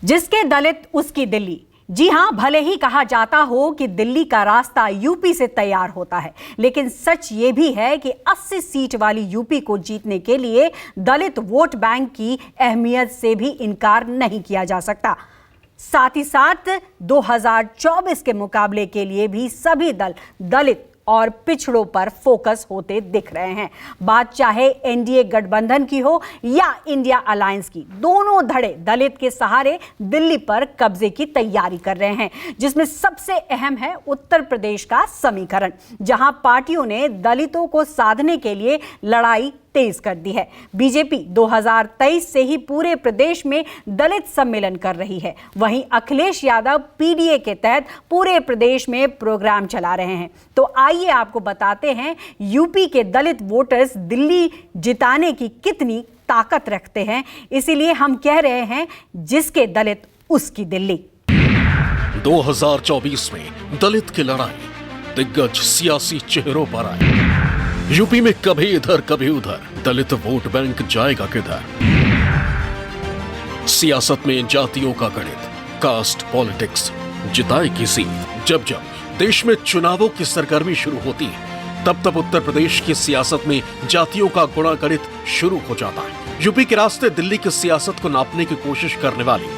जिसके दलित उसकी दिल्ली। जी हां, भले ही कहा जाता हो कि दिल्ली का रास्ता यूपी से तैयार होता है, लेकिन सच ये भी है कि 80 सीट वाली यूपी को जीतने के लिए दलित वोट बैंक की अहमियत से भी इनकार नहीं किया जा सकता। साथ ही साथ 2024 के मुकाबले के लिए भी सभी दल दलित और पिछड़ों पर फोकस होते दिख रहे हैं। बात चाहे एनडीए गठबंधन की हो या इंडिया अलायंस की, दोनों धड़े दलित के सहारे दिल्ली पर कब्जे की तैयारी कर रहे हैं, जिसमें सबसे अहम है उत्तर प्रदेश का समीकरण, जहां पार्टियों ने दलितों को साधने के लिए लड़ाई तेज कर दी है। बीजेपी 2023 से ही पूरे प्रदेश में दलित सम्मेलन कर रही है। वहीं अखिलेश यादव पीडीए के तहत पूरे प्रदेश में प्रोग्राम चला रहे हैं। तो आइए आपको बताते हैं यूपी के दलित वोटर्स दिल्ली जिताने की कितनी ताकत रखते हैं। इसीलिए हम कह रहे हैं, जिसके दलित उसकी दिल्ली। 2024 में दलित की लड़ाई दिग्गज सियासी चेहरों पर आई। यूपी में कभी इधर कभी उधर, दलित वोट बैंक जाएगा किधर? सियासत में जातियों का गणित, कास्ट पॉलिटिक्स जिताएगी सीट। जब जब देश में चुनावों की सरगर्मी शुरू होती है, तब तब उत्तर प्रदेश की सियासत में जातियों का गुणा गणित शुरू हो जाता है। यूपी के रास्ते दिल्ली की सियासत को नापने की कोशिश करने वाली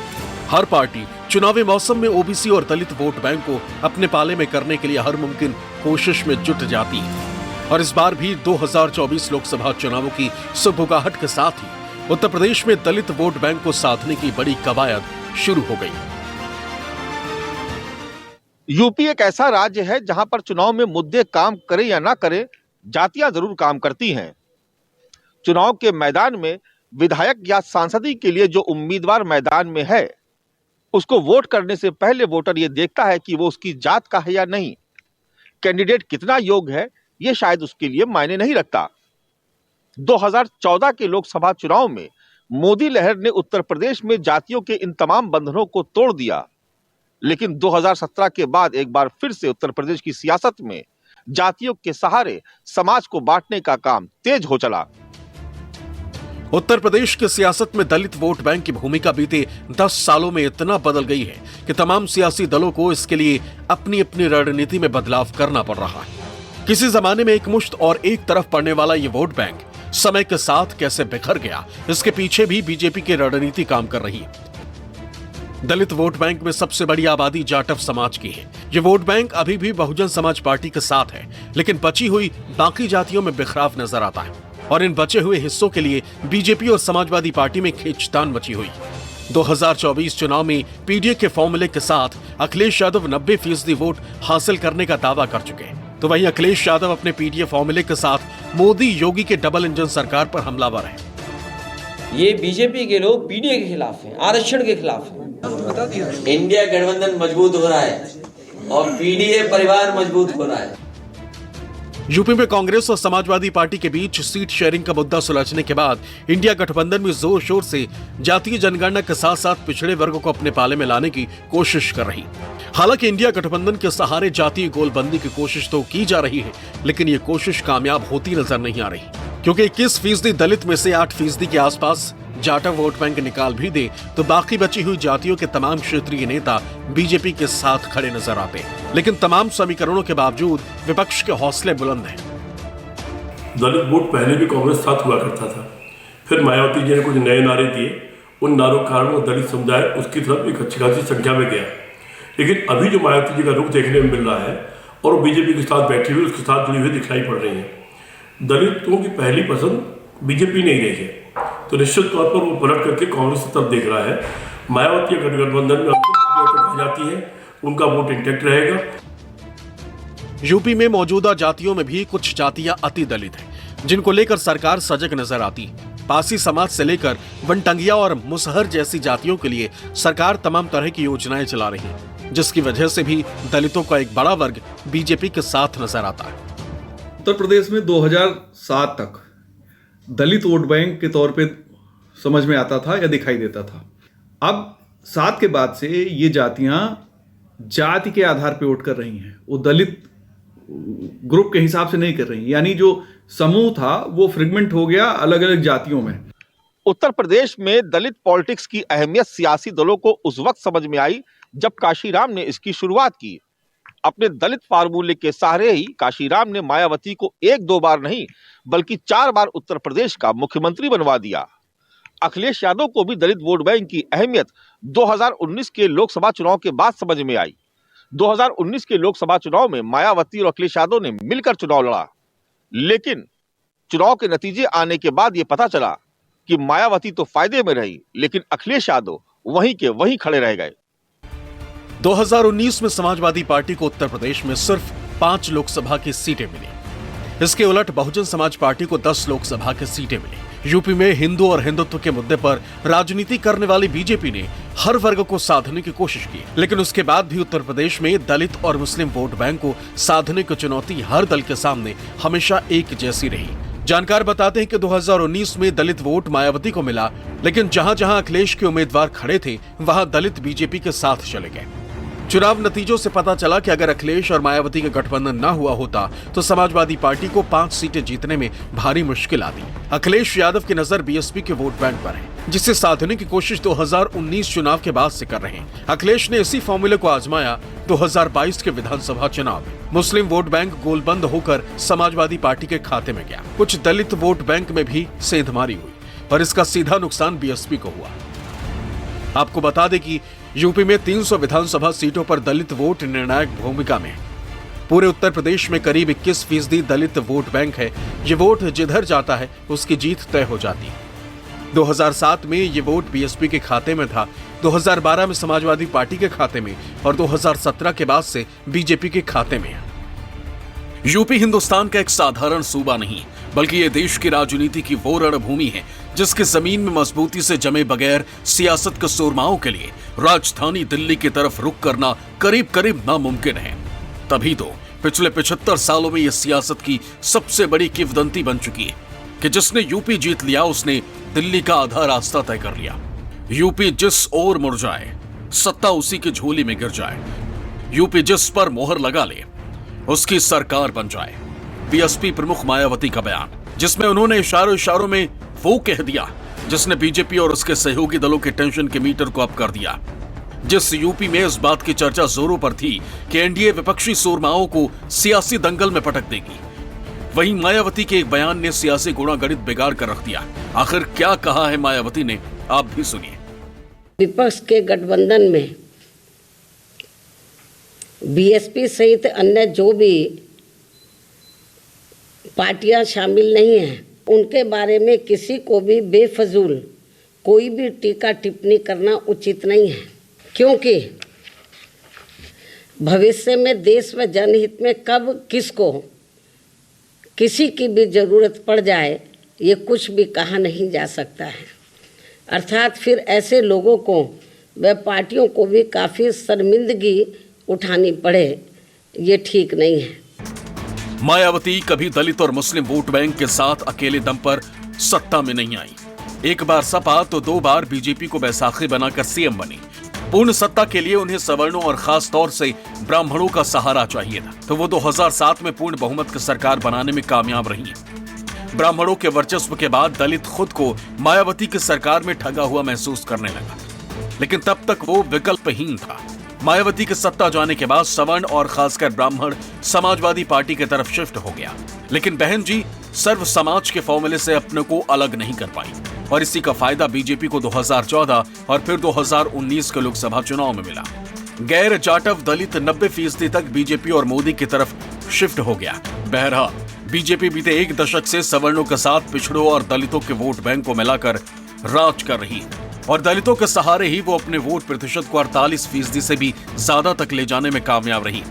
हर पार्टी चुनावी मौसम में ओबीसी और दलित वोट बैंक को अपने पाले में करने के लिए हर मुमकिन कोशिश में जुट जाती है। और इस बार भी 2024 लोकसभा चुनावों की सुगबुगाहट के साथ ही उत्तर प्रदेश में दलित वोट बैंक को साधने की बड़ी कवायद शुरू हो गई। यूपी एक ऐसा राज्य है जहां पर चुनाव में मुद्दे काम करें या ना करें, जातियां जरूर काम करती हैं। चुनाव के मैदान में विधायक या सांसदी के लिए जो उम्मीदवार मैदान में है, उसको वोट करने से पहले वोटर ये देखता है कि वो उसकी जात का है या नहीं। कैंडिडेट कितना योग्य है, ये शायद उसके लिए मायने नहीं रखता। 2014 के लोकसभा चुनाव में मोदी लहर ने उत्तर प्रदेश में जातियों के इन तमाम बंधनों को तोड़ दिया, लेकिन 2017 के बाद एक बार फिर से उत्तर प्रदेश की सियासत में जातियों के सहारे समाज को बांटने का काम तेज हो चला। उत्तर प्रदेश की सियासत में दलित वोट बैंक की भूमिका बीते 10 सालों में इतना बदल गई है कि तमाम सियासी दलों को इसके लिए अपनी अपनी रणनीति में बदलाव करना पड़ रहा है। किसी जमाने में एक मुश्त और एक तरफ पड़ने वाला ये वोट बैंक समय के साथ कैसे बिखर गया, इसके पीछे भी बीजेपी की रणनीति काम कर रही है। दलित वोट बैंक में सबसे बड़ी आबादी जाटव समाज की है। ये वोट बैंक अभी भी बहुजन समाज पार्टी के साथ है, लेकिन बची हुई बाकी जातियों में बिखराव नजर आता है और इन बचे हुए हिस्सों के लिए बीजेपी और समाजवादी पार्टी में खींचतान मची हुई। 2024 चुनाव में पीडीए के फॉर्मूले के साथ अखिलेश यादव 90% वोट हासिल करने का दावा कर चुके हैं। तो वहीं अखिलेश यादव अपने पीडीए फॉर्मूले के साथ मोदी योगी के डबल इंजन सरकार पर हमलावर हैं। ये बीजेपी के लोग पीडीए के खिलाफ हैं, आरक्षण के खिलाफ हैं। इंडिया गठबंधन मजबूत हो रहा है और पीडीए परिवार मजबूत हो रहा है। यूपी में कांग्रेस और समाजवादी पार्टी के बीच सीट शेयरिंग का मुद्दा सुलझने के बाद इंडिया गठबंधन में जोर शोर से जातीय जनगणना के साथ साथ पिछड़े वर्गों को अपने पाले में लाने की कोशिश कर रही। हालांकि इंडिया गठबंधन के सहारे जातीय गोलबंदी की कोशिश तो की जा रही है, लेकिन ये कोशिश कामयाब होती नजर नहीं आ रही, क्योंकि 21% दलित में से 8% के आसपास जाटव वोट बैंक निकाल भी दे तो बाकी बची हुई जातियों के तमाम क्षेत्रीय नेता बीजेपी के साथ खड़े नजर आते हैं। लेकिन तमाम समीकरणों के बावजूद विपक्ष के हौसले बुलंद हैं। दलित वोट पहले भी कांग्रेस साथ हुआ करता था, फिर मायावती जी ने कुछ नए नारे दिए, उन नारों के कारण दलित समुदाय उसकी तरफ एक अच्छी खासी संख्या में गया। लेकिन अभी जो मायावती जी का रुख देखने में मिल रहा है और वो बीजेपी के साथ बैठी हुई उसके साथ जुड़ी हुई दिखाई पड़ रही है। दलितों की पहली पसंद बीजेपी नहीं रही है, तो निश्चित तौर पर वो पलट करके कांग्रेस की तरफ देख रहा है। मायावती गठबंधन में आ जाती है, उनका वोट इंटैक्ट रहेगा। यूपी में मौजूदा जातियों में भी कुछ जातियां अति दलित हैं, जिनको लेकर सरकार सजग नजर आती है। पासी समाज से लेकर वनटंगिया और मुसहर जैसी जातियों के लिए सरकार तमाम तरह की योजनाएं चला रही है, जिसकी वजह से भी दलितों का एक बड़ा वर्ग बीजेपी के साथ नजर आता है। उत्तर प्रदेश में 2007 तक दलित वोट बैंक के तौर पे समझ में आता था या दिखाई देता था। अब 7 के बाद से ये जातियां जाति के आधार पे वोट कर रही हैं, वो दलित ग्रुप के हिसाब से नहीं कर रही, यानी जो समूह था वो फ्रेगमेंट हो गया अलग अलग जातियों में। उत्तर प्रदेश में दलित पॉलिटिक्स की अहमियत सियासी दलों को उस वक्त समझ में आई जब काशीराम ने इसकी शुरुआत की। अपने दलित फार्मूले के सहारे ही काशीराम ने मायावती को 1-2 बार नहीं बल्कि 4 बार उत्तर प्रदेश का मुख्यमंत्री बनवा दिया। अखिलेश यादव को भी दलित वोट बैंक की अहमियत 2019 के लोकसभा चुनाव के बाद समझ में आई। 2019 के लोकसभा चुनाव में मायावती और अखिलेश यादव ने मिलकर चुनाव लड़ा, लेकिन चुनाव के नतीजे आने के बाद यह पता चला कि मायावती तो फायदे में रही, लेकिन अखिलेश यादव वहीं के वहीं खड़े रह गए। 2019 में समाजवादी पार्टी को उत्तर प्रदेश में सिर्फ 5 लोकसभा की सीटें मिली। इसके उलट बहुजन समाज पार्टी को 10 लोकसभा की सीटें मिली। यूपी में हिंदू और हिंदुत्व के मुद्दे पर राजनीति करने वाली बीजेपी ने हर वर्ग को साधने की कोशिश की, लेकिन उसके बाद भी उत्तर प्रदेश में दलित और मुस्लिम वोट बैंक को साधने की चुनौती हर दल के सामने हमेशा एक जैसी रही। जानकार बताते हैं कि 2019 में दलित वोट मायावती को मिला, लेकिन जहां जहां अखिलेश के उम्मीदवार खड़े थे वहां दलित बीजेपी के साथ चले गए। चुनाव नतीजों से पता चला कि अगर अखिलेश और मायावती का गठबंधन न हुआ होता तो समाजवादी पार्टी को 5 सीटें जीतने में भारी मुश्किल आती। अखिलेश यादव की नजर बीएसपी के वोट बैंक पर है, जिसे साधने की कोशिश 2019 चुनाव के बाद से कर रहे हैं। अखिलेश ने इसी फॉर्मूले को आजमाया 2022 के विधानसभा चुनाव में। मुस्लिम वोट बैंक गोलबंद होकर समाजवादी पार्टी के खाते में गया। कुछ दलित वोट बैंक में भी सेंधमारी हुई, पर इसका सीधा नुकसान बीएसपी को हुआ। आपको बता दें कि यूपी में 300 विधानसभा सीटों पर दलित वोट निर्णायक भूमिका में है। पूरे उत्तर प्रदेश में करीब 21% दलित वोट बैंक है। ये वोट जिधर जाता है उसकी जीत तय हो जाती है। 2007 में ये वोट बीएसपी के खाते में था, 2012 में समाजवादी पार्टी के खाते में और 2017 के बाद से बीजेपी के खाते में है। यूपी हिंदुस्तान का एक साधारण सूबा नहीं, बल्कि ये देश की राजनीति की वो रणभूमि है जिसके जमीन में मजबूती से जमे बगैर सियासत के सूरमाओं के लिए राजधानी दिल्ली की तरफ रुख करना करीब करीब नामुमकिन है। तभी तो पिछले 75 सालों में यह सियासत की सबसे बड़ी किंवदंती बन चुकी है कि जिसने यूपी जीत लिया उसने दिल्ली का आधा रास्ता तय कर लिया। यूपी जिस ओर मुड़ जाए सत्ता उसी की झोली में गिर जाए। यूपी जिस पर मोहर लगा ले उसकी सरकार बन जाए। बीएसपी प्रमुख मायावती का बयान, जिसमें उन्होंने इशारों में वो कह दिया जिसने बीजेपी और उसके सहयोगी दलों के टेंशन के मीटर को अप कर दिया। जिस यूपी में इस बात की चर्चा जोरों पर थी कि एनडीए विपक्षी सूरमाओं को सियासी दंगल में पटक देगी, वहीं मायावती के एक बयान ने सियासी गुणागणित बिगाड़ कर रख दिया। आखिर क्या कहा है मायावती ने, आप भी सुनिए। विपक्ष के गठबंधन में बीएसपी सहित अन्य जो भी पार्टियां शामिल नहीं हैं, उनके बारे में किसी को भी बेफजूल कोई भी टीका टिप्पणी करना उचित नहीं है, क्योंकि भविष्य में देश व जनहित में कब किसको किसी की भी जरूरत पड़ जाए ये कुछ भी कहा नहीं जा सकता है। अर्थात फिर ऐसे लोगों को व पार्टियों को भी काफ़ी शर्मिंदगी उठानी पड़े, ये ठीक नहीं है। मायावती कभी दलित और मुस्लिम वोट बैंक के साथ अकेले दम पर सत्ता में नहीं आई। एक बार सपा तो 2 बार बीजेपी को बैसाखी बनाकर सीएम बनी। पूर्ण सत्ता के लिए उन्हें सवर्णों और खास तौर से ब्राह्मणों का सहारा चाहिए था, तो वो 2007 में पूर्ण बहुमत की सरकार बनाने में कामयाब रही है। ब्राह्मणों के वर्चस्व के बाद दलित खुद को मायावती की सरकार में ठगा हुआ महसूस करने लगा, लेकिन तब तक वो विकल्पहीन था। मायावती के सत्ता जाने के बाद सवर्ण और खासकर ब्राह्मण समाजवादी पार्टी की तरफ शिफ्ट हो गया, लेकिन बहन जी सर्व समाज के फॉर्मूले से अपने को अलग नहीं कर पाई और इसी का फायदा बीजेपी को 2014 और फिर 2019 के लोकसभा चुनाव में मिला। गैर जाटव दलित 90% तक बीजेपी और मोदी की तरफ शिफ्ट हो गया। बहरहाल बीजेपी बीते 1 दशक से सवर्णों के साथ पिछड़ों और दलितों के वोट बैंक को मिलाकर राज कर रही है और दलितों के सहारे ही वो अपने वोट प्रतिशत को 48% से भी ज्यादा तक ले जाने में कामयाब रही।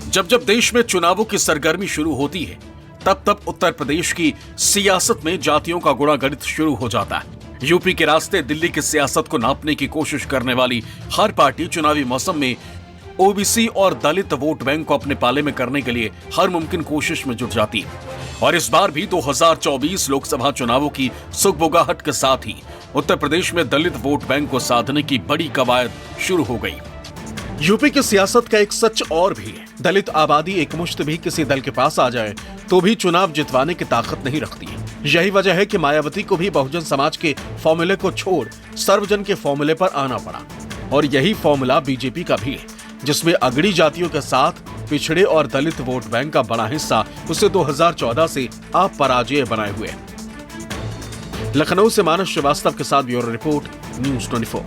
जब जब देश में चुनावों की सरगर्मी शुरू होती है तब तब उत्तर प्रदेश की सियासत में जातियों का गुणागणित शुरू हो जाता है। यूपी के रास्ते दिल्ली की सियासत को नापने की कोशिश करने वाली हर पार्टी चुनावी मौसम में ओबीसी और दलित वोट बैंक को अपने पाले में करने के लिए हर मुमकिन कोशिश में जुट जाती है और इस बार भी 2024 लोकसभा चुनावों की सुगबुगाहट के साथ ही उत्तर प्रदेश में दलित वोट बैंक को साधने की बड़ी कवायद शुरू हो गई। यूपी की सियासत का एक सच और भी है, दलित आबादी एकमुश्त भी किसी दल के पास आ जाए तो भी चुनाव जितवाने की ताकत नहीं रखती है। यही वजह है कि मायावती को भी बहुजन समाज के फॉर्मूले को छोड़ सर्वजन के फॉर्मूले पर आना पड़ा। और यही फॉर्मूला बीजेपी का भी है, जिसमें अगड़ी जातियों के साथ पिछड़े और दलित वोट बैंक का बड़ा हिस्सा उसे 2014 से आप पराजय बनाए हुए है। लखनऊ से मानस श्रीवास्तव के साथ ब्यूरो रिपोर्ट, न्यूज़ 24।